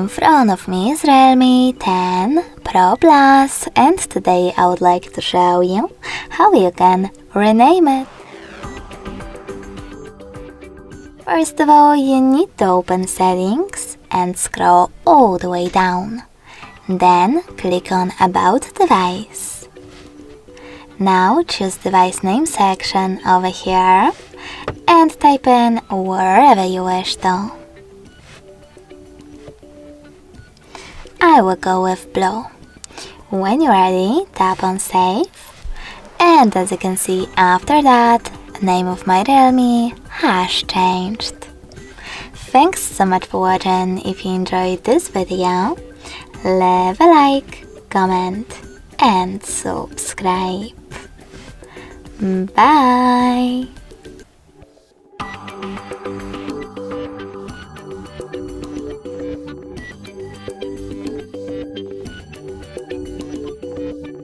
In front of me is Realme 10 Pro Plus, and today I would like to show you how you can rename it. First of all, you need to open Settings and scroll all the way down. Then click on About Device. Now choose Device Name section over here and type in wherever you wish to. I will go with blue. When you're ready, tap on Save. And as you can see, after that, the name of my Realme has changed. Thanks so much for watching. If you enjoyed this video, leave a like, comment and subscribe. Bye!